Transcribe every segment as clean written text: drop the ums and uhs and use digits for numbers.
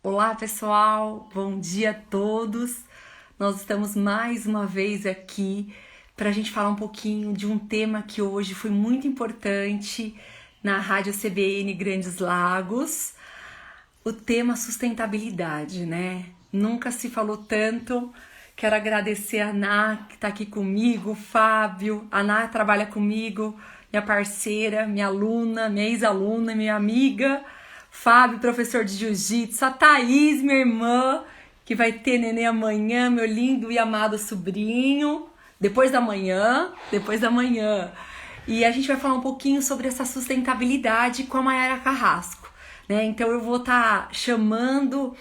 Olá, pessoal. Bom dia a todos. Nós estamos mais uma vez aqui para a gente falar um pouquinho de um tema que hoje foi muito importante na Rádio CBN Grandes Lagos, o tema sustentabilidade, né? Nunca se falou tanto. Quero agradecer a Ana, que está aqui comigo, o Fábio. A Ana trabalha comigo, minha parceira, minha aluna, minha ex-aluna, minha amiga. Fábio, professor de jiu-jitsu. A Thaís, minha irmã, que vai ter neném amanhã, meu lindo e amado sobrinho. Depois da manhã, depois da manhã. E a gente vai falar um pouquinho sobre essa sustentabilidade com a Mayara Carrasco, né? Então eu vou estar chamando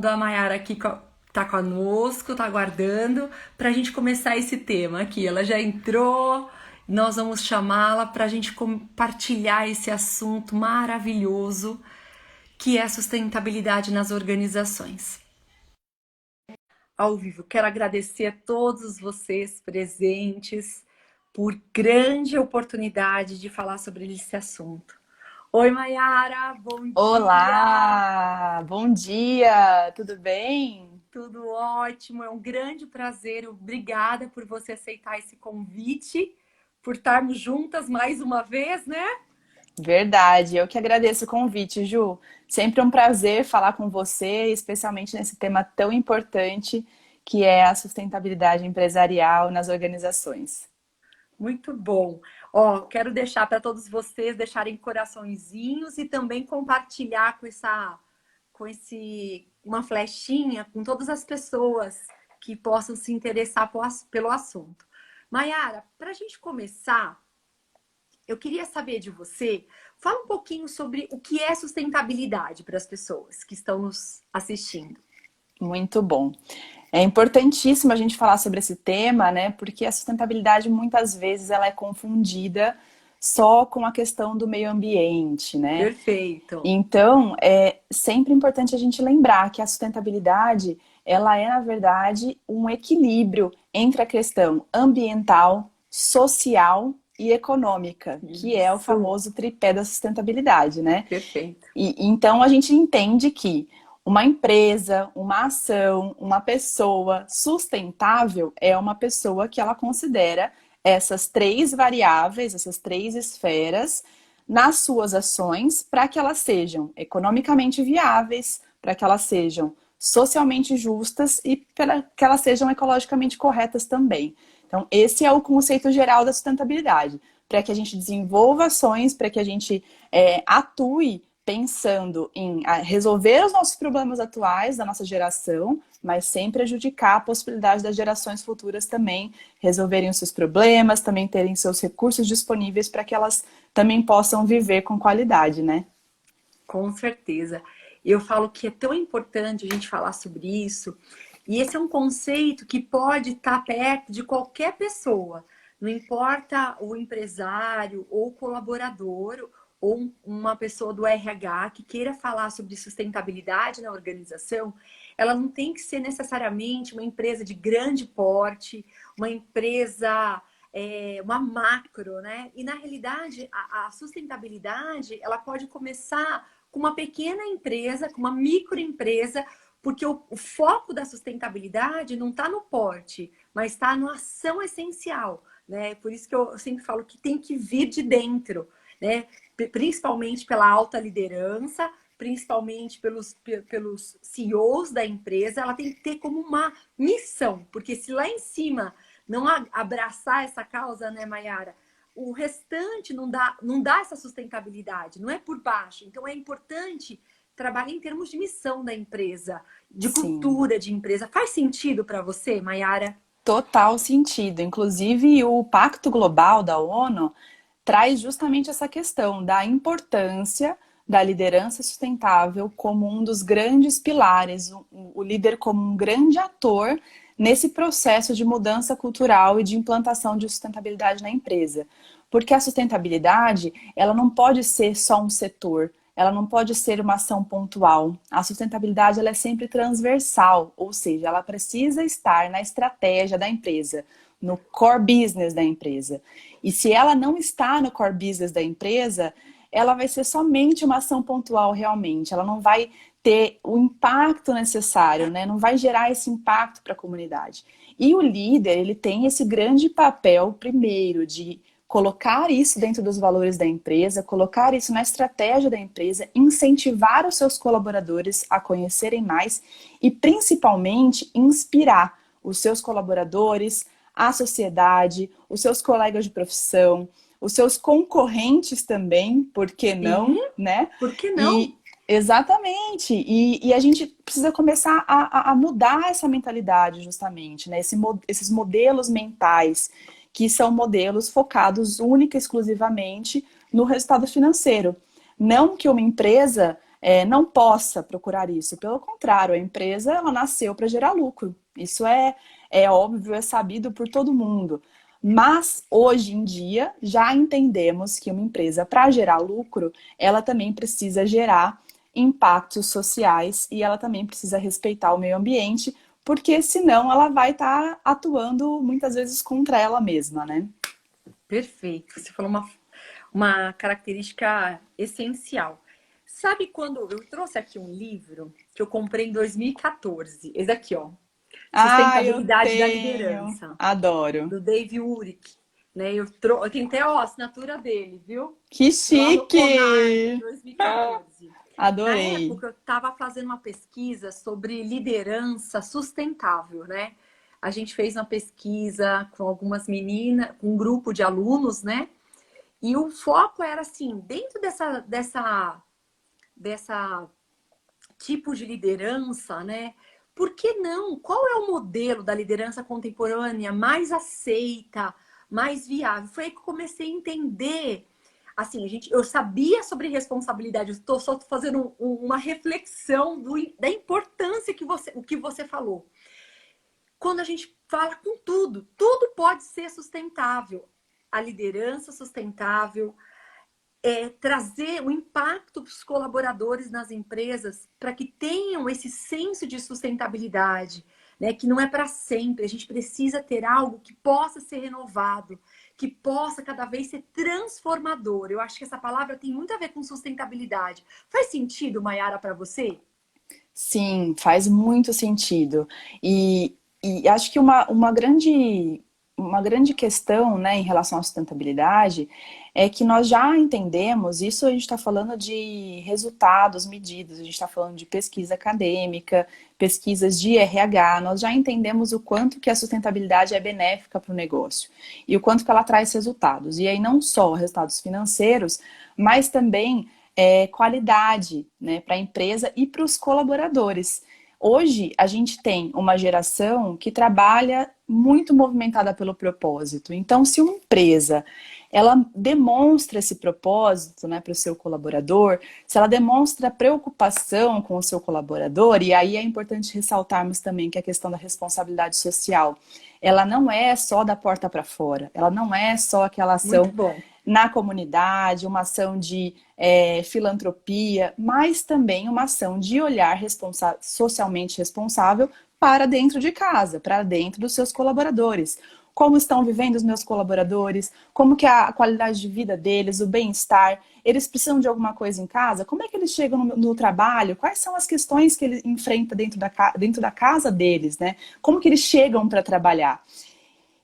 a Mayara aqui, tá conosco, tá aguardando para a gente começar esse tema aqui. Ela já entrou, nós vamos chamá-la para a gente compartilhar esse assunto maravilhoso que é a sustentabilidade nas organizações. Ao vivo, quero agradecer a todos vocês presentes por grande oportunidade de falar sobre esse assunto. Oi, Mayara, bom dia! Olá, bom dia, tudo bem? Tudo ótimo, é um grande prazer. Obrigada por você aceitar esse convite, por estarmos juntas mais uma vez, né? Verdade, eu que agradeço o convite, Ju. Sempre um prazer falar com você, especialmente nesse tema tão importante que é a sustentabilidade empresarial nas organizações. Muito bom. Ó, quero deixar para todos vocês deixarem coraçõezinhos e também compartilhar uma flechinha com todas as pessoas que possam se interessar pelo assunto. Mayara, para a gente começar, eu queria saber de você, fala um pouquinho sobre o que é sustentabilidade para as pessoas que estão nos assistindo. Muito bom. É importantíssimo a gente falar sobre esse tema, né? Porque a sustentabilidade muitas vezes ela é confundida só com a questão do meio ambiente, né? Perfeito. Então, é sempre importante a gente lembrar que a sustentabilidade, ela é, na verdade, um equilíbrio entre a questão ambiental, social e econômica, que é o Isso. famoso tripé da sustentabilidade, né? Perfeito. E então a gente entende que uma empresa, uma ação, uma pessoa sustentável é uma pessoa que ela considera essas três variáveis, essas três esferas nas suas ações para que elas sejam economicamente viáveis, para que elas sejam socialmente justas e para que elas sejam ecologicamente corretas também. Então, esse é o conceito geral da sustentabilidade, para que a gente desenvolva ações, para que a gente atue pensando em resolver os nossos problemas atuais da nossa geração, mas sem prejudicar a possibilidade das gerações futuras também resolverem os seus problemas, também terem seus recursos disponíveis para que elas também possam viver com qualidade, né? Com certeza. Eu falo que é tão importante a gente falar sobre isso, e esse é um conceito que pode estar perto de qualquer pessoa, não importa o empresário ou o colaborador ou uma pessoa do RH que queira falar sobre sustentabilidade na organização, ela não tem que ser necessariamente uma empresa de grande porte, uma empresa uma macro, né? E na realidade, a sustentabilidade ela pode começar com uma pequena empresa, com uma microempresa, porque o foco da sustentabilidade não está no porte, mas está na ação essencial, né? Por isso que eu sempre falo que tem que vir de dentro, né? Principalmente pela alta liderança, principalmente pelos CEOs da empresa, ela tem que ter como uma missão, porque se lá em cima não abraçar essa causa, né, Mayara? O restante não dá essa sustentabilidade, não é por baixo. Então é importante trabalhar em termos de missão da empresa, de Sim. cultura de empresa. Faz sentido para você, Mayara? Total sentido. Inclusive, o Pacto Global da ONU traz justamente essa questão da importância da liderança sustentável como um dos grandes pilares, o líder como um grande ator nesse processo de mudança cultural e de implantação de sustentabilidade na empresa. Porque a sustentabilidade, ela não pode ser só um setor, ela não pode ser uma ação pontual. A sustentabilidade ela é sempre transversal, ou seja, ela precisa estar na estratégia da empresa, no core business da empresa. E se ela não está no core business da empresa, ela vai ser somente uma ação pontual realmente. Ela não vai ter o impacto necessário, né? Não vai gerar esse impacto para a comunidade. E o líder, ele tem esse grande papel, primeiro, de colocar isso dentro dos valores da empresa, colocar isso na estratégia da empresa, incentivar os seus colaboradores a conhecerem mais e, principalmente, inspirar os seus colaboradores, a sociedade, os seus colegas de profissão, os seus concorrentes também, por que Sim, não, né? por que não? E exatamente, e a gente precisa começar a mudar essa mentalidade justamente, né? Esses modelos mentais, que são modelos focados única e exclusivamente no resultado financeiro. Não que uma empresa não possa procurar isso, pelo contrário, a empresa ela nasceu para gerar lucro. Isso é óbvio, é sabido por todo mundo. Mas hoje em dia já entendemos que uma empresa, para gerar lucro, ela também precisa gerar impactos sociais e ela também precisa respeitar o meio ambiente, porque senão ela vai estar atuando muitas vezes contra ela mesma, né? Perfeito. Você falou uma característica essencial. Sabe quando eu trouxe aqui um livro que eu comprei em 2014? Esse aqui, ó. Ah, eu Sustentabilidade da tenho. Liderança, Adoro. do Dave Urich. Né? Eu tenho até ó, a assinatura dele, viu? Que Lá no Conar, de chique! 2014. Na Adorei. época, eu estava fazendo uma pesquisa sobre liderança sustentável, né? A gente fez uma pesquisa com algumas meninas, com um grupo de alunos, né? E o foco era assim, dentro dessa tipo de liderança, né? Por que não? Qual é o modelo da liderança contemporânea mais aceita, mais viável? Foi aí que eu comecei a entender. Assim, eu sabia sobre responsabilidade, eu estou só fazendo uma reflexão da importância o que você falou. Quando a gente fala com tudo, tudo pode ser sustentável. A liderança sustentável, trazer o impacto para os colaboradores nas empresas para que tenham esse senso de sustentabilidade, né? Que não é para sempre. A gente precisa ter algo que possa ser renovado, que possa cada vez ser transformador. Eu acho que essa palavra tem muito a ver com sustentabilidade. Faz sentido, Mayara, para você? Sim, faz muito sentido. E acho que uma grande questão, né, em relação à sustentabilidade é que nós já entendemos, isso a gente está falando de resultados medidos, a gente está falando de pesquisa acadêmica, pesquisas de RH, nós já entendemos o quanto que a sustentabilidade é benéfica para o negócio e o quanto que ela traz resultados. E aí não só resultados financeiros, mas também qualidade, né, para a empresa e para os colaboradores. Hoje, a gente tem uma geração que trabalha muito movimentada pelo propósito. Então, se uma empresa ela demonstra esse propósito, né, para o seu colaborador, se ela demonstra preocupação com o seu colaborador, e aí é importante ressaltarmos também que a questão da responsabilidade social, ela não é só da porta para fora, ela não é só aquela Muito ação bom. na comunidade, uma ação de filantropia, mas também uma ação de olhar socialmente responsável para dentro de casa, para dentro dos seus colaboradores. Como estão vivendo os meus colaboradores, como que é a qualidade de vida deles, o bem-estar, eles precisam de alguma coisa em casa, como é que eles chegam no trabalho, quais são as questões que eles enfrentam dentro da casa deles, né? Como que eles chegam para trabalhar.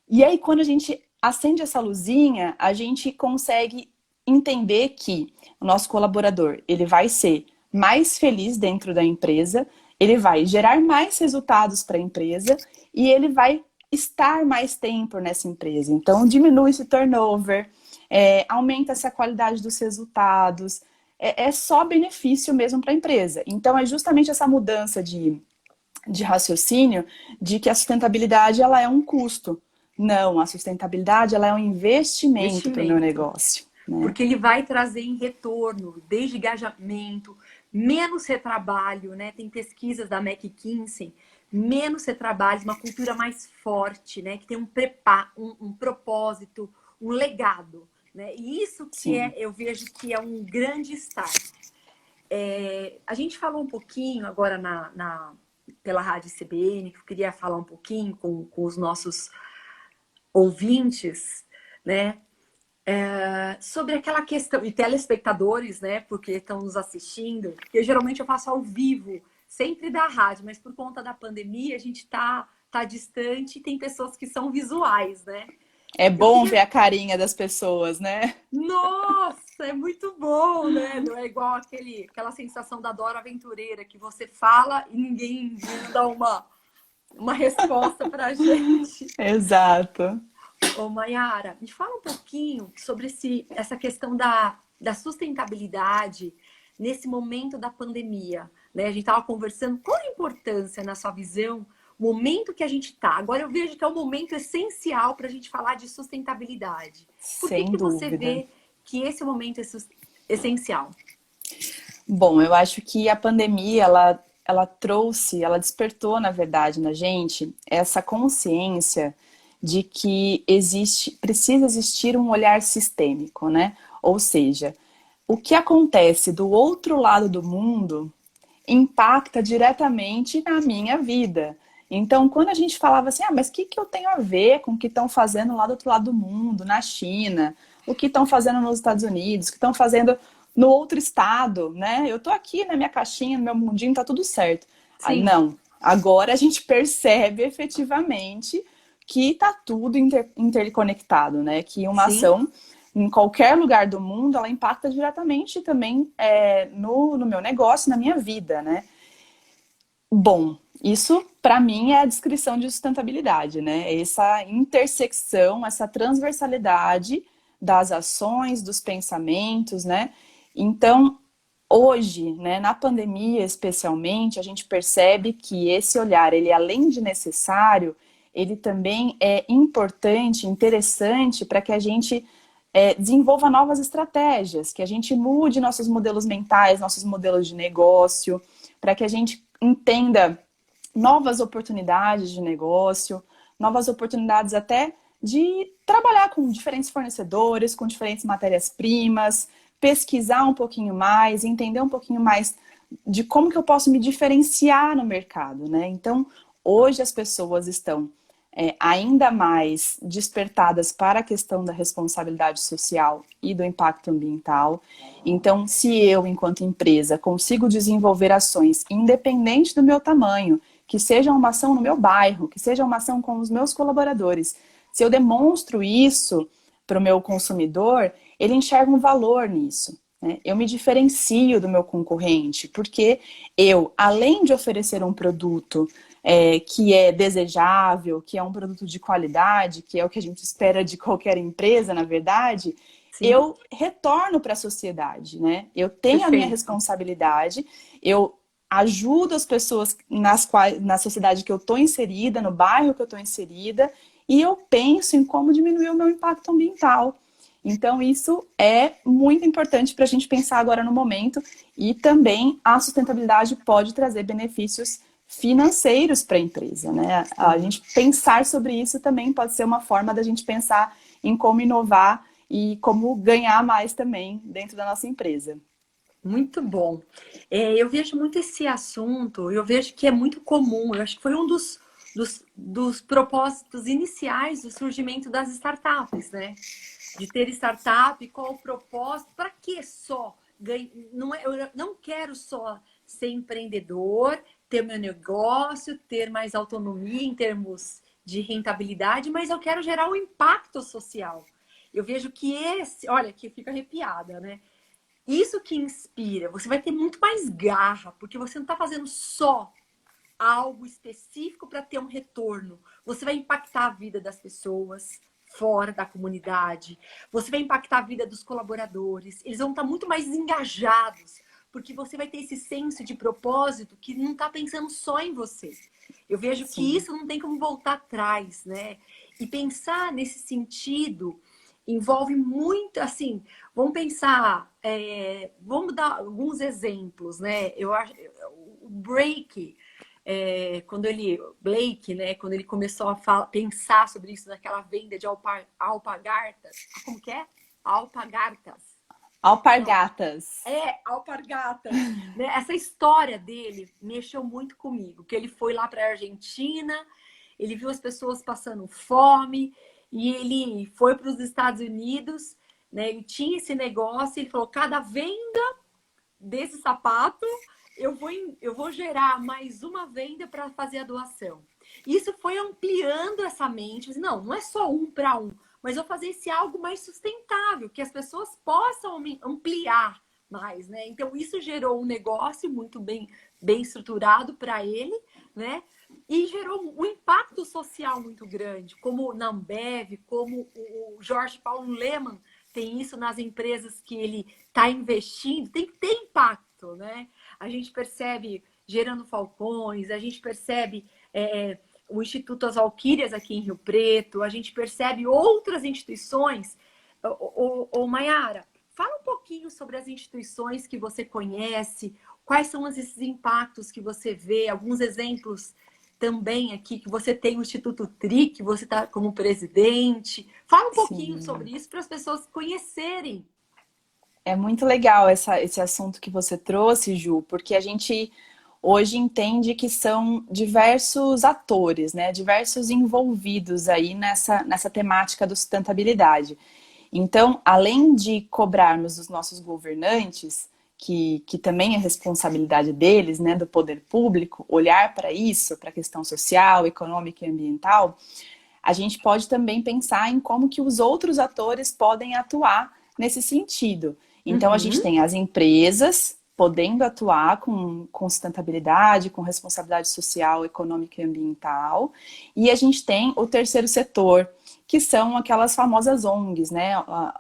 E aí, quando a gente acende essa luzinha, a gente consegue entender que o nosso colaborador, ele vai ser mais feliz dentro da empresa, ele vai gerar mais resultados para a empresa e ele vai estar mais tempo nessa empresa. Então, diminui esse turnover, aumenta essa qualidade dos resultados, é só benefício mesmo para a empresa. Então, é justamente essa mudança de raciocínio de que a sustentabilidade ela é um custo. Não, a sustentabilidade ela é um investimento para o meu Investimento. negócio, né? Porque ele vai trazer em retorno, desde engajamento, menos retrabalho, né? Tem pesquisas da McKinsey, menos retrabalho, uma cultura mais forte, né? Que tem um propósito, um legado, né? E isso que Sim. eu vejo que é um grande start. A gente falou um pouquinho agora pela Rádio CBN, que eu queria falar um pouquinho com os nossos ouvintes, né? Sobre aquela questão, e telespectadores, né, porque estão nos assistindo, eu geralmente eu faço ao vivo, sempre da rádio, mas por conta da pandemia a gente tá distante e tem pessoas que são visuais, né? É Eu bom ver queria. a carinha das pessoas, né? Nossa, é muito bom, né? Não é igual aquela sensação da Dora Aventureira que você fala e ninguém dá uma resposta pra gente. Exato. Ô, Mayara, me fala um pouquinho sobre essa questão da sustentabilidade nesse momento da pandemia, né? A gente estava conversando, qual a importância, na sua visão, o momento que a gente está? Agora eu vejo que é um momento essencial para a gente falar de sustentabilidade. Por que Sem que você dúvida. vê que esse momento é essencial? Bom, eu acho que a pandemia, ela trouxe, ela despertou, na verdade, na gente, essa consciência de que precisa existir um olhar sistêmico, né? Ou seja, o que acontece do outro lado do mundo impacta diretamente na minha vida. Então, quando a gente falava assim, mas o que, que eu tenho a ver com o que estão fazendo lá do outro lado do mundo, na China, o que estão fazendo nos Estados Unidos, o que estão fazendo no outro estado, né? Eu tô aqui na minha caixinha, no meu mundinho, tá tudo certo. Ah, Sim, não. Agora a gente percebe efetivamente que tá tudo interconectado, né? Que uma sim, ação em qualquer lugar do mundo, ela impacta diretamente também no meu negócio, na minha vida, né? Bom, isso para mim é a descrição de sustentabilidade, né? Essa intersecção, essa transversalidade das ações, dos pensamentos, né? Então, hoje, né, na pandemia especialmente, a gente percebe que esse olhar, ele além de necessário, ele também é importante, interessante para que a gente desenvolva novas estratégias, que a gente mude nossos modelos mentais, nossos modelos de negócio, para que a gente entenda novas oportunidades de negócio, novas oportunidades até de trabalhar com diferentes fornecedores, com diferentes matérias-primas, pesquisar um pouquinho mais, entender um pouquinho mais de como que eu posso me diferenciar no mercado, né? Então, hoje as pessoas estão ainda mais despertadas para a questão da responsabilidade social e do impacto ambiental. Então, se eu, enquanto empresa, consigo desenvolver ações independente do meu tamanho, que seja uma ação no meu bairro, que seja uma ação com os meus colaboradores, se eu demonstro isso para o meu consumidor, ele enxerga um valor nisso. Né? Eu me diferencio do meu concorrente, porque eu, além de oferecer um produto que é desejável, que é um produto de qualidade, que é o que a gente espera de qualquer empresa, na verdade, sim, eu retorno para a sociedade, né? Eu tenho a minha perfeito. responsabilidade, eu ajudo as pessoas na sociedade que eu estou inserida, no bairro que eu estou inserida, e eu penso em como diminuir o meu impacto ambiental. Então, isso é muito importante para a gente pensar agora no momento, e também a sustentabilidade pode trazer benefícios financeiros para a empresa, né? A Sim. gente pensar sobre isso também pode ser uma forma da gente pensar em como inovar e como ganhar mais também dentro da nossa empresa. Muito bom. Eu vejo muito esse assunto, eu vejo que é muito comum. Eu acho que foi um dos propósitos iniciais do surgimento das startups, né? De ter startup, qual o propósito, para que só? Não é, eu não quero só ser empreendedor, ter meu negócio, ter mais autonomia em termos de rentabilidade, mas eu quero gerar um impacto social. Eu vejo que olha, que eu fico arrepiada, né? Isso que inspira, você vai ter muito mais garra, porque você não está fazendo só algo específico para ter um retorno. Você vai impactar a vida das pessoas fora da comunidade, você vai impactar a vida dos colaboradores, eles vão estar muito mais engajados, porque você vai ter esse senso de propósito que não está pensando só em você. Eu vejo que Sim. isso não tem como voltar atrás, né? E pensar nesse sentido envolve muito, assim, vamos pensar, vamos dar alguns exemplos, né? Eu acho o break, quando ele, Blake, né, quando ele começou a pensar sobre isso naquela venda de alpagartas, como que é? Alpagartas. Não, Alpargatas. alpargatas. Né? Essa história dele mexeu muito comigo, que ele foi lá para a Argentina, ele viu as pessoas passando fome e ele foi para os Estados Unidos né? Ele tinha esse negócio, ele falou, cada venda desse sapato, eu vou gerar mais uma venda para fazer a doação. Isso foi ampliando essa mente. Não, não é só um para um, mas eu vou fazer esse algo mais sustentável, que as pessoas possam ampliar mais, né? Então, isso gerou um negócio muito bem estruturado para ele, né? E gerou um impacto social muito grande, como na Ambev, como o Jorge Paulo Lemann tem isso nas empresas que ele está investindo, tem que ter impacto, né? A gente percebe Gerando Falcões, a gente percebe o Instituto As Valquírias aqui em Rio Preto, a gente percebe outras instituições. Maiara, fala um pouquinho sobre as instituições que você conhece, quais são esses impactos que você vê, alguns exemplos também aqui, que você tem o Instituto TRI, que você está como presidente. Fala um pouquinho sobre isso para as pessoas conhecerem. É muito legal esse assunto que você trouxe, Ju, porque a gente hoje entende que são diversos atores, né? Diversos envolvidos aí nessa temática da sustentabilidade. Então, além de cobrarmos dos nossos governantes, que também é responsabilidade deles, né, do poder público, olhar para isso, para a questão social, econômica e ambiental, a gente pode também pensar em como que os outros atores podem atuar nesse sentido. Então, a gente tem as empresas podendo atuar com sustentabilidade, com responsabilidade social, econômica e ambiental, e a gente tem o terceiro setor, que são aquelas famosas ONGs, né,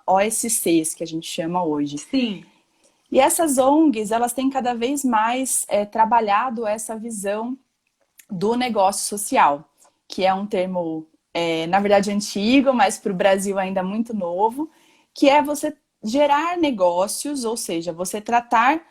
OSCs, que a gente chama hoje. Sim. E essas ONGs, elas têm cada vez mais trabalhado essa visão do negócio social, que é um termo, na verdade, antigo, mas para o Brasil ainda muito novo, que é você gerar negócios, ou seja, você tratar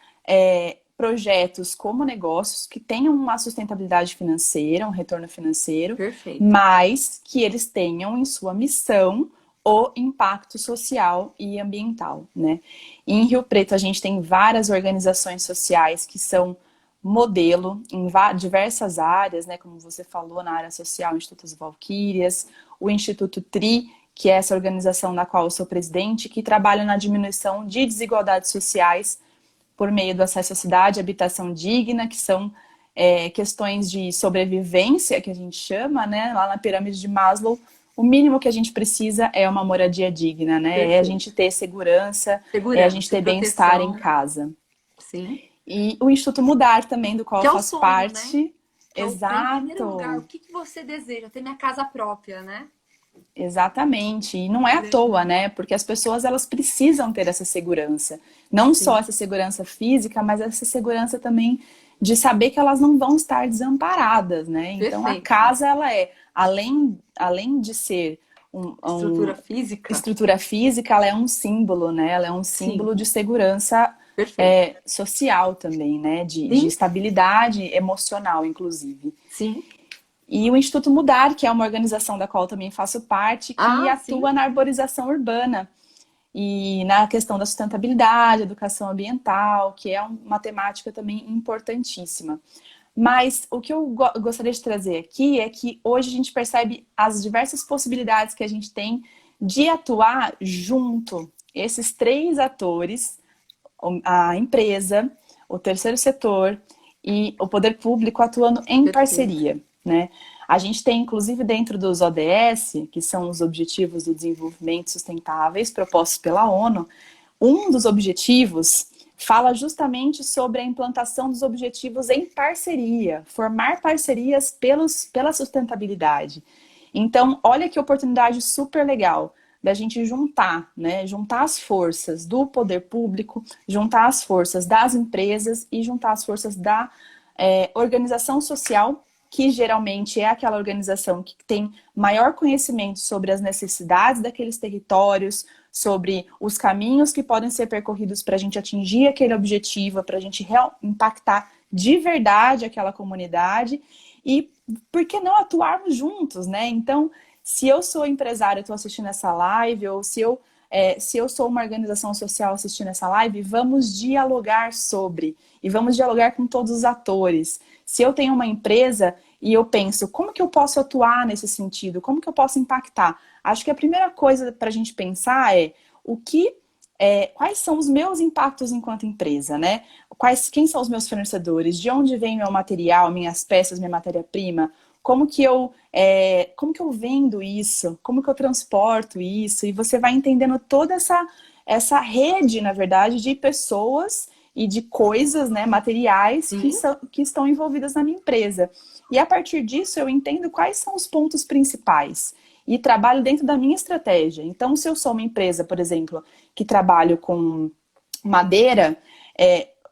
projetos como negócios que tenham uma sustentabilidade financeira, um retorno financeiro, Perfeito. mas que eles tenham em sua missão o impacto social e ambiental, né? E em Rio Preto a gente tem várias organizações sociais que são modelo em diversas áreas, né? Como você falou, na área social, o Instituto As Valquírias, o Instituto TRI, que é essa organização da qual eu sou presidente, que trabalha na diminuição de desigualdades sociais por meio do acesso à cidade, habitação digna, que são questões de sobrevivência, que a gente chama, né? Lá na pirâmide de Maslow, o mínimo que a gente precisa é uma moradia digna, né? Perfeito. É a gente ter segurança, é a gente ter bem-estar em casa. Sim. E o Instituto Mudar também, do qual que eu é o faço sonho, parte. Né? Exato. Em primeiro lugar, o que você deseja? Ter minha casa própria, né? Exatamente. E não é à toa, né? Porque as pessoas, elas precisam ter essa segurança. Não só essa segurança física, mas essa segurança também de saber que elas não vão estar desamparadas, né? Então, a casa, ela além de ser estrutura física, ela é um símbolo, né? Ela é um símbolo de segurança social também, né? De estabilidade emocional, inclusive. Sim. E o Instituto Mudar, que é uma organização da qual eu também faço parte, que atua na arborização urbana e na questão da sustentabilidade, educação ambiental, que é uma temática também importantíssima. Mas o que eu gostaria de trazer aqui é que hoje a gente percebe as diversas possibilidades que a gente tem de atuar junto. Esses três atores, a empresa, o terceiro setor e o poder público atuando em parceria, né? A gente tem, inclusive, dentro dos ODS, que são os Objetivos do Desenvolvimento Sustentáveis propostos pela ONU, um dos objetivos fala justamente sobre a implantação dos objetivos em parceria, formar parcerias pela sustentabilidade. Então, olha que oportunidade super legal da gente juntar, né? Juntar as forças do poder público, juntar as forças das empresas e juntar as forças da organização social, que geralmente é aquela organização que tem maior conhecimento sobre as necessidades daqueles territórios, sobre os caminhos que podem ser percorridos para a gente atingir aquele objetivo, para a gente impactar de verdade aquela comunidade e por que não atuarmos juntos, né? Então, se eu sou empresário e estou assistindo essa live, ou se eu sou uma organização social assistindo essa live, vamos dialogar sobre, e vamos dialogar com todos os atores. Se eu tenho uma empresa e eu penso, como que eu posso atuar nesse sentido? Como que eu posso impactar? Acho que a primeira coisa para a gente pensar é quais são os meus impactos enquanto empresa, né? Quem são os meus fornecedores? De onde vem meu material, minhas peças, minha matéria-prima? Como que eu vendo isso? Como que eu transporto isso? E você vai entendendo toda essa rede, na verdade, de pessoas e de coisas, né, materiais Sim. que estão envolvidas na minha empresa. E a partir disso eu entendo quais são os pontos principais e trabalho dentro da minha estratégia. Então, se eu sou uma empresa, por exemplo, que trabalho com madeira,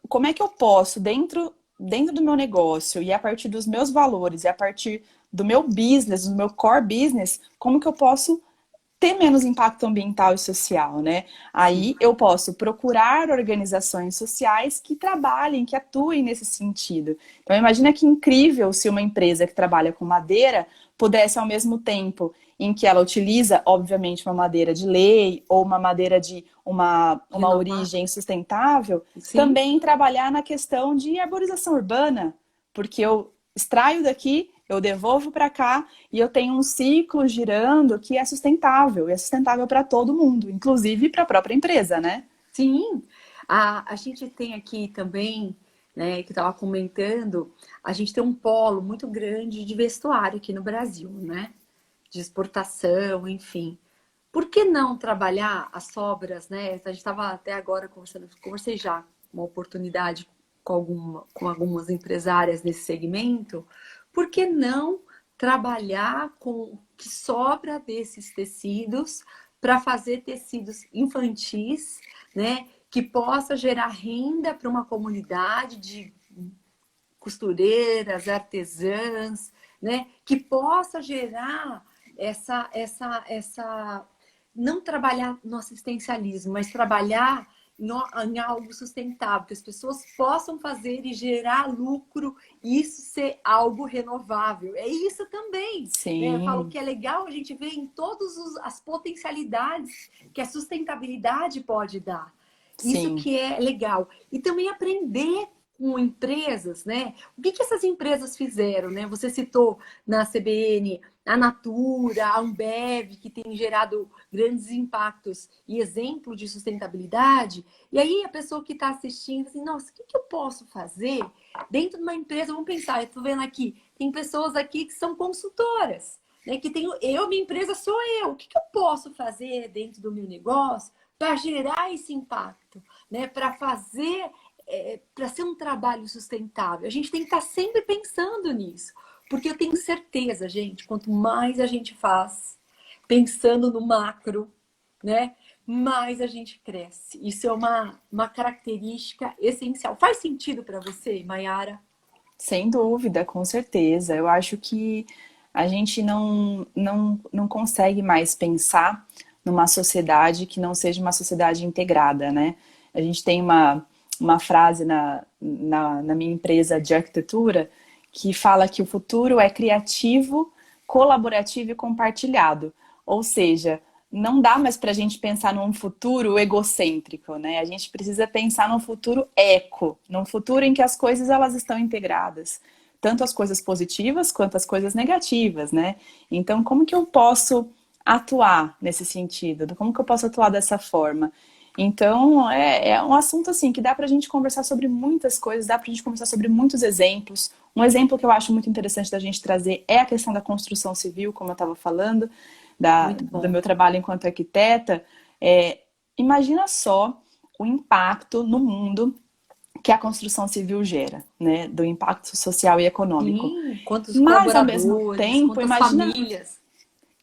como é que eu posso, dentro do meu negócio e a partir dos meus valores e a partir do meu business, do meu core business, como que eu posso ter menos impacto ambiental e social, né? Sim. Aí eu posso procurar organizações sociais que trabalhem, que atuem nesse sentido. Então imagina que incrível se uma empresa que trabalha com madeira pudesse, ao mesmo tempo em que ela utiliza, obviamente, uma madeira de lei ou uma madeira de uma Renovar. origem sustentável, Sim. também trabalhar na questão de arborização urbana, porque eu extraio daqui, eu devolvo para cá e eu tenho um ciclo girando que é sustentável, e é sustentável para todo mundo, inclusive para a própria empresa, né? Sim, a gente tem aqui também, né, que estava comentando, a gente tem um polo muito grande de vestuário aqui no Brasil, né? De exportação, enfim. Por que não trabalhar as sobras, né? A gente estava até agora conversando, conversei já uma oportunidade com algumas empresárias nesse segmento. Por que não trabalhar com o que sobra desses tecidos para fazer tecidos infantis, né? Que possa gerar renda para uma comunidade de costureiras, artesãs, né? Que possa gerar essa não trabalhar no assistencialismo, mas trabalhar em algo sustentável, que as pessoas possam fazer e gerar lucro, e isso ser algo renovável. É isso também. Né? Eu falo Sim, que é legal a gente ver em todas as potencialidades que a sustentabilidade pode dar. Isso sim. que é legal. E também aprender com empresas, né? O que essas empresas fizeram, né? Você citou na CBN a Natura, a Ambev, que tem gerado grandes impactos e exemplo de sustentabilidade. E aí a pessoa que está assistindo, assim, nossa, o que eu posso fazer dentro de uma empresa? Vamos pensar, eu estou vendo aqui, tem pessoas aqui que são consultoras, né? Que tenho minha empresa sou eu. O que eu posso fazer dentro do meu negócio para gerar esse impacto, né? Para fazer para ser um trabalho sustentável. A gente tem que estar sempre pensando nisso. Porque eu tenho certeza, gente, quanto mais a gente faz, pensando no macro, né? Mais a gente cresce. Isso é uma característica essencial. Faz sentido para você, Mayara? Sem dúvida, com certeza. Eu acho que a gente não consegue mais pensar numa sociedade que não seja uma sociedade integrada, né? A gente tem uma frase na minha empresa de arquitetura que fala que o futuro é criativo, colaborativo e compartilhado. Ou seja, não dá mais para a gente pensar num futuro egocêntrico, né? A gente precisa pensar num futuro eco, num futuro em que as coisas elas estão integradas, tanto as coisas positivas quanto as coisas negativas, né? Então, como que eu posso atuar nesse sentido? Como que eu posso atuar dessa forma? Então, é um assunto assim que dá para a gente conversar sobre muitas coisas, dá para a gente conversar sobre muitos exemplos. Um exemplo que eu acho muito interessante da gente trazer é a questão da construção civil, como eu estava falando, Muito do bom. meu trabalho enquanto arquiteta. Imagina só o impacto no mundo que a construção civil gera, né? Do impacto social e econômico. Sim, quantos Mas, ao mesmo colaboradores, tempo, quantas imagina famílias.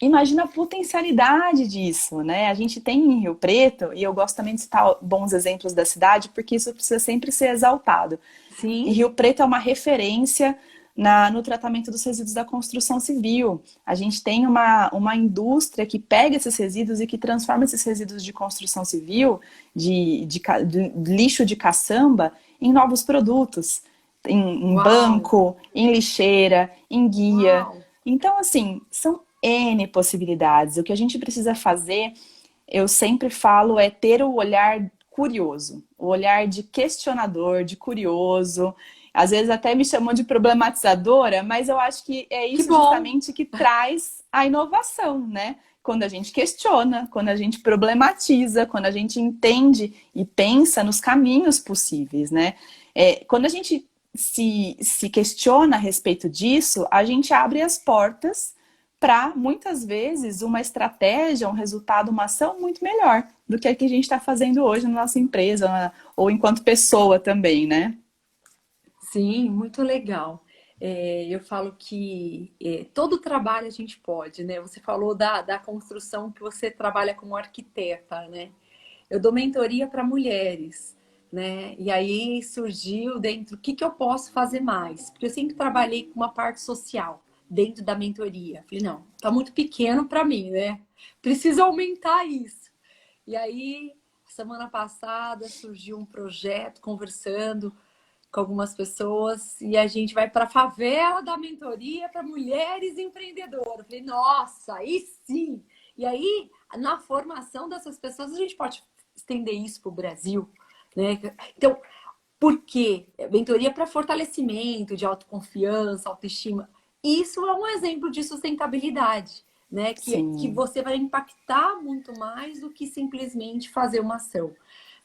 Imagina a potencialidade disso, né? A gente tem em Rio Preto, e eu gosto também de citar bons exemplos da cidade, porque isso precisa sempre ser exaltado. E Sim, Rio Preto é uma referência no tratamento dos resíduos da construção civil. A gente tem uma indústria que pega esses resíduos e que transforma esses resíduos de construção civil, de lixo de caçamba, em novos produtos. Em uau, banco, em lixeira, em guia. uau. Então, assim, são N possibilidades. O que a gente precisa fazer, eu sempre falo, é ter o olhar curioso, o olhar de questionador, de curioso. Às vezes até me chamam de problematizadora, mas eu acho que é Que isso bom. justamente que traz a inovação, né? quando a gente questiona, quando a gente problematiza, quando a gente entende e pensa nos caminhos possíveis, né? Quando a gente se questiona a respeito disso, a gente abre as portas para, muitas vezes, uma estratégia, um resultado, uma ação muito melhor do que a que a gente está fazendo hoje na nossa empresa, ou enquanto pessoa também, né? Sim, muito legal. Eu falo que todo trabalho a gente pode, né? Você falou da construção que você trabalha como arquiteta, né? Eu dou mentoria para mulheres, né? E aí surgiu dentro, o que que eu posso fazer mais? Porque eu sempre trabalhei com uma parte social dentro da mentoria. Falei, não, tá muito pequeno para mim, né? Preciso aumentar isso. E aí, semana passada surgiu um projeto conversando com algumas pessoas e a gente vai para a favela da mentoria para mulheres empreendedoras. Eu falei, nossa, aí sim! E aí, na formação dessas pessoas, a gente pode estender isso para o Brasil, né? Então, por quê? Mentoria para fortalecimento de autoconfiança, autoestima. Isso é um exemplo de sustentabilidade, né? Que Sim. você vai impactar muito mais do que simplesmente fazer uma ação.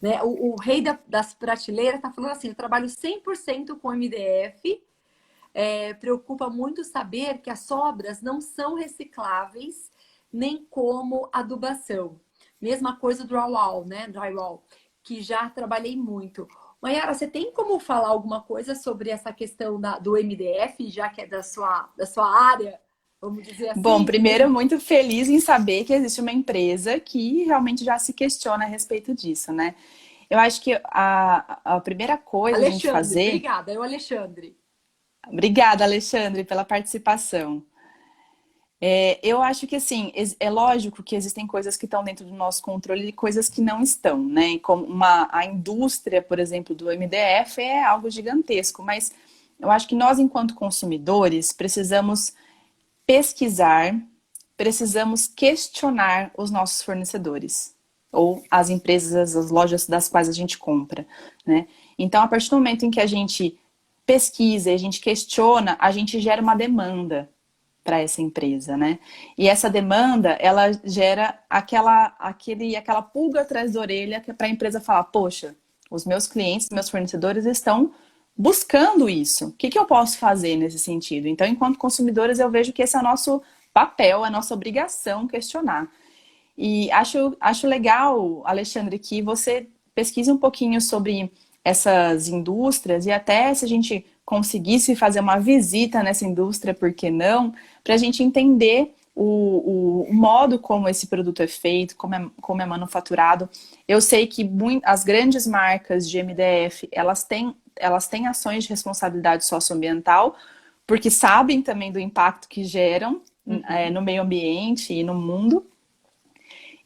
Né? O rei das prateleiras está falando assim, eu trabalho 100% com MDF, preocupa muito saber que as sobras não são recicláveis, nem como adubação. Mesma coisa do drywall, né? Drywall, que já trabalhei muito. Mayara, você tem como falar alguma coisa sobre essa questão do MDF, já que é da sua área, vamos dizer Bom, assim? primeiro, muito feliz em saber que existe uma empresa que realmente já se questiona a respeito disso, né? Eu acho que a primeira coisa a gente Alexandre, fazer. obrigada. É o Alexandre. Obrigada, Alexandre, pela participação. Eu acho que, assim, é lógico que existem coisas que estão dentro do nosso controle e coisas que não estão, né? E como a indústria, por exemplo, do MDF é algo gigantesco, mas eu acho que nós, enquanto consumidores, precisamos pesquisar, precisamos questionar os nossos fornecedores ou as empresas, as lojas das quais a gente compra, né? Então, a partir do momento em que a gente pesquisa e a gente questiona, a gente gera uma demanda para essa empresa, né? E essa demanda, ela gera aquela pulga atrás da orelha que é para a empresa falar, poxa, os meus clientes, meus fornecedores estão buscando isso. O que que eu posso fazer nesse sentido? Então, enquanto consumidores, eu vejo que esse é o nosso papel, é a nossa obrigação questionar. E acho legal, Alexandre, que você pesquise um pouquinho sobre essas indústrias e até se a gente conseguisse fazer uma visita nessa indústria, por que não? Para a gente entender o modo como esse produto é feito, como é manufaturado. Eu sei que as grandes marcas de MDF, elas têm ações de responsabilidade socioambiental, porque sabem também do impacto que geram no meio ambiente e no mundo.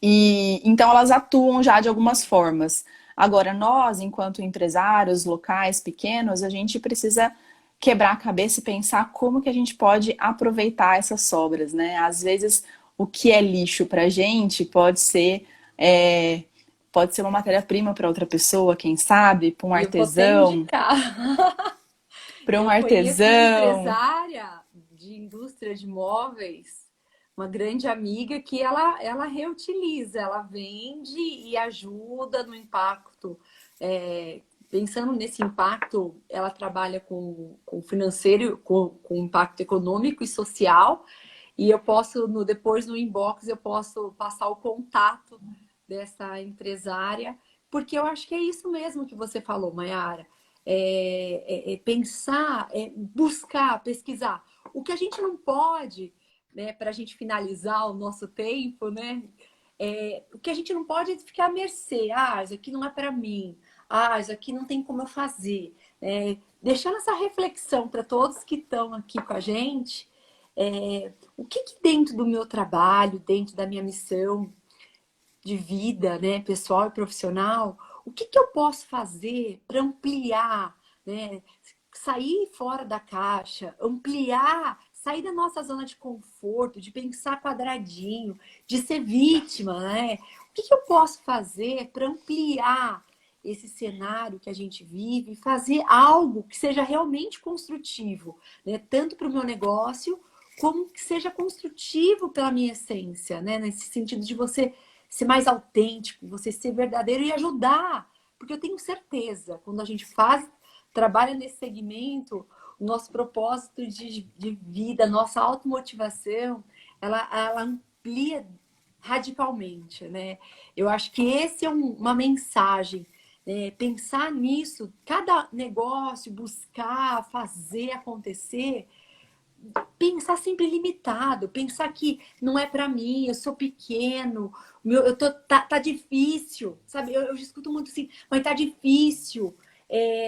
E então elas atuam já de algumas formas. Agora, nós, enquanto empresários locais pequenos, a gente precisa quebrar a cabeça e pensar como que a gente pode aproveitar essas sobras, né? Às vezes, o que é lixo para a gente é, pode ser uma matéria-prima para outra pessoa, quem sabe, para um E eu vou até artesão, indicar. para um Eu conheço uma artesão. empresária de indústria de móveis, uma grande amiga, que ela reutiliza, ela vende e ajuda no impacto. Pensando nesse impacto, ela trabalha com financeiro, com impacto econômico e social. E eu posso, depois no inbox, eu posso passar o contato dessa empresária, porque eu acho que é isso mesmo que você falou, Mayara. Pensar, buscar, pesquisar. O que a gente não pode, né, para a gente finalizar o nosso tempo, né? O que a gente não pode é ficar à mercê. Ah, isso aqui não é para mim. Ah, isso aqui não tem como eu fazer. Deixando essa reflexão para todos que estão aqui com a gente, o que dentro do meu trabalho, dentro da minha missão de vida, né, pessoal e profissional, o que eu posso fazer para ampliar, né, sair fora da caixa, ampliar, sair da nossa zona de conforto, de pensar quadradinho, de ser vítima, né? O que eu posso fazer para ampliar esse cenário que a gente vive, fazer algo que seja realmente construtivo, né? Tanto para o meu negócio como que seja construtivo pela minha essência, né? Nesse sentido de você ser mais autêntico, você ser verdadeiro e ajudar. Porque eu tenho certeza, quando a gente trabalha nesse segmento, o nosso propósito de vida, nossa automotivação, ela amplia radicalmente, né? Eu acho que esse é uma mensagem, né? Pensar nisso, cada negócio, buscar, fazer acontecer, pensar sempre limitado, pensar que não é para mim, eu sou pequeno, tá difícil, sabe? Eu escuto muito assim, mas tá difícil,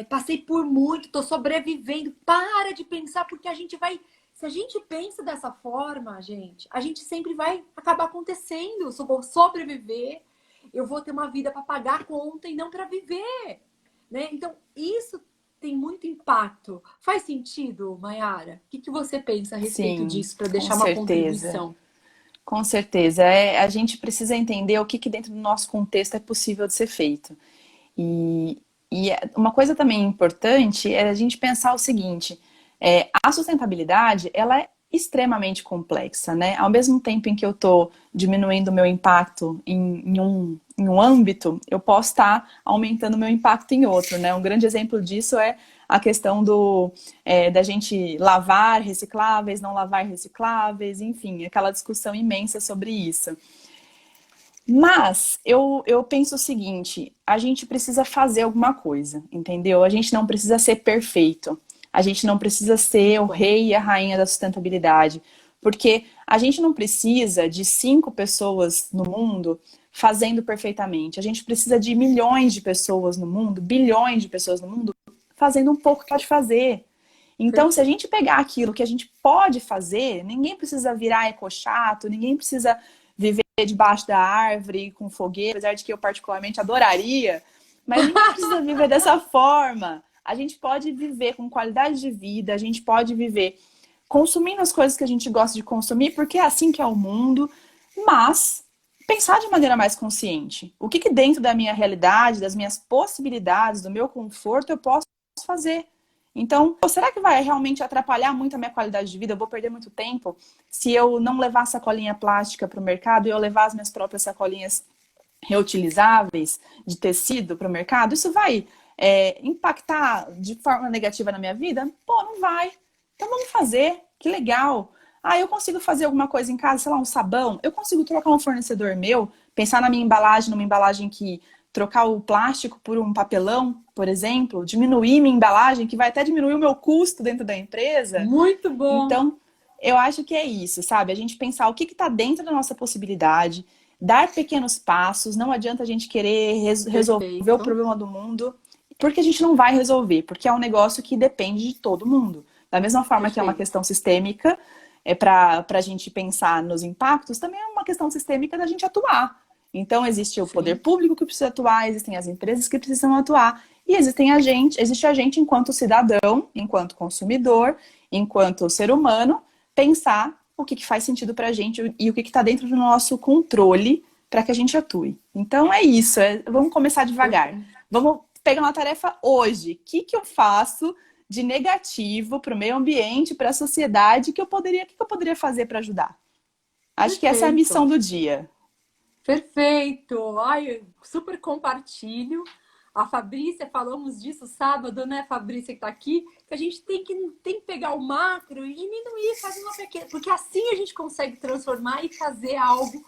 passei por muito, tô sobrevivendo. Para de pensar, porque a gente vai. Se a gente pensa dessa forma, a gente sempre vai acabar acontecendo. Eu vou sobreviver, eu vou ter uma vida para pagar a conta e não para viver, né? Então, isso tem muito impacto. Faz sentido, Mayara? O que você pensa a respeito Sim, disso para com deixar uma certeza. contribuição? Com certeza. A gente precisa entender o que, que dentro do nosso contexto é possível de ser feito. E, uma coisa também importante é a gente pensar o seguinte: a sustentabilidade ela é extremamente complexa, né? Ao mesmo tempo em que eu estou diminuindo o meu impacto em um âmbito, eu posso estar aumentando o meu impacto em outro, né? Um grande exemplo disso é a questão da gente lavar recicláveis, não lavar recicláveis, enfim, aquela discussão imensa sobre isso. Mas eu penso o seguinte, a gente precisa fazer alguma coisa, entendeu? A gente não precisa ser perfeito. A gente não precisa ser o rei e a rainha da sustentabilidade. Porque a gente não precisa de 5 pessoas no mundo fazendo perfeitamente. A gente precisa de milhões de pessoas no mundo, bilhões de pessoas no mundo, fazendo um pouco que pode fazer. Então, se a Perfeito. gente pegar aquilo que a gente pode fazer, ninguém precisa virar ecochato, ninguém precisa viver debaixo da árvore com fogueira, apesar de que eu particularmente adoraria, mas ninguém precisa viver dessa forma. A gente pode viver com qualidade de vida, a gente pode viver consumindo as coisas que a gente gosta de consumir, porque é assim que é o mundo, mas pensar de maneira mais consciente. O que, que dentro da minha realidade, das minhas possibilidades, do meu conforto, eu posso fazer? Então, será que vai realmente atrapalhar muito a minha qualidade de vida? Eu vou perder muito tempo se eu não levar sacolinha plástica para o mercado e eu levar as minhas próprias sacolinhas reutilizáveis de tecido para o mercado? Isso vai impactar de forma negativa na minha vida? Pô, não vai. Então vamos fazer. Que legal. Ah, eu consigo fazer alguma coisa em casa, sei lá, um sabão. Eu consigo trocar um fornecedor meu, pensar na minha embalagem, numa embalagem que trocar o plástico por um papelão, por exemplo, diminuir minha embalagem, que vai até diminuir o meu custo dentro da empresa. Muito bom. Então, eu acho que é isso, sabe? A gente pensar o que está dentro da nossa possibilidade, dar pequenos passos, não adianta a gente querer resolver o Perfeito. problema do mundo, porque a gente não vai resolver, porque é um negócio que depende de todo mundo. Da mesma forma que é uma Perfeito. questão sistêmica, para a gente pensar nos impactos, também é uma questão sistêmica da gente atuar. Então, existe o poder Sim. público que precisa atuar, existem as empresas que precisam atuar, e existe a gente enquanto cidadão, enquanto consumidor, enquanto ser humano, pensar o que faz sentido para a gente e o que está dentro do nosso controle para que a gente atue. Então, é isso. Vamos começar devagar. Perfeito. Vamos pegar uma tarefa hoje. O que eu faço de negativo para o meio ambiente, para a sociedade, que eu poderia fazer para ajudar? Acho que essa é a missão Perfeito. do dia. Perfeito. Ai, eu super compartilho. A Fabrícia, falamos disso sábado, né, Fabrícia, que está aqui, que a gente tem que pegar o macro e diminuir, fazer uma pequena, porque assim a gente consegue transformar e fazer algo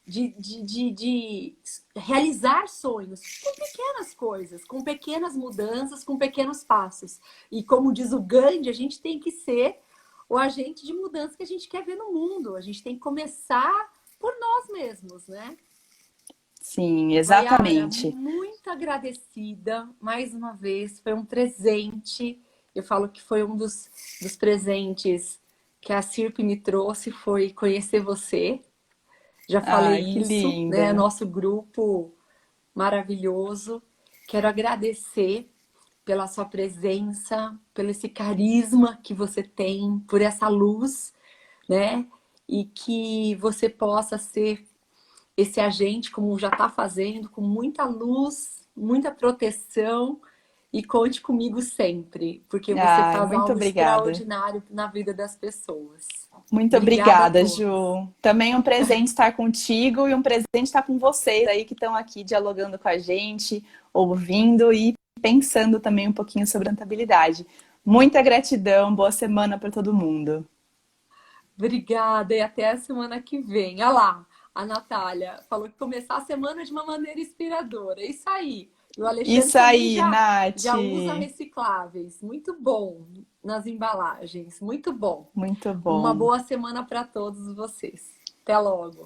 de realizar sonhos com pequenas coisas, com pequenas mudanças, com pequenos passos. E como diz o Gandhi, a gente tem que ser o agente de mudança que a gente quer ver no mundo. A gente tem que começar por nós mesmos, né? Sim, Mayara, exatamente. muito agradecida mais uma vez. Foi um presente. Eu falo que foi um dos presentes que a CIRP me trouxe, foi conhecer você. Já falei Ai, que isso, né? linda. Nosso grupo maravilhoso. Quero agradecer pela sua presença, pelo esse carisma que você tem, por essa luz, né? E que você possa ser esse agente, como já está fazendo, com muita luz, muita proteção e conte comigo sempre, porque você Ai, faz muito algo obrigada. extraordinário na vida das pessoas. Muito Obrigada a obrigada, todos. Ju. Também um presente estar contigo e um presente estar com vocês aí que estão aqui dialogando com a gente, ouvindo e pensando também um pouquinho sobre rentabilidade. Muita gratidão, boa semana para todo mundo. Obrigada e até a semana que vem. Olha lá, a Natália falou que começar a semana de uma maneira inspiradora. É isso aí. E o Alexandre Isso também aí, Nath. já usa recicláveis. Muito bom nas embalagens. Muito bom. Muito Uma bom. boa semana para todos vocês. Até logo.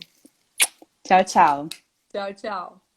Tchau, tchau. Tchau, tchau.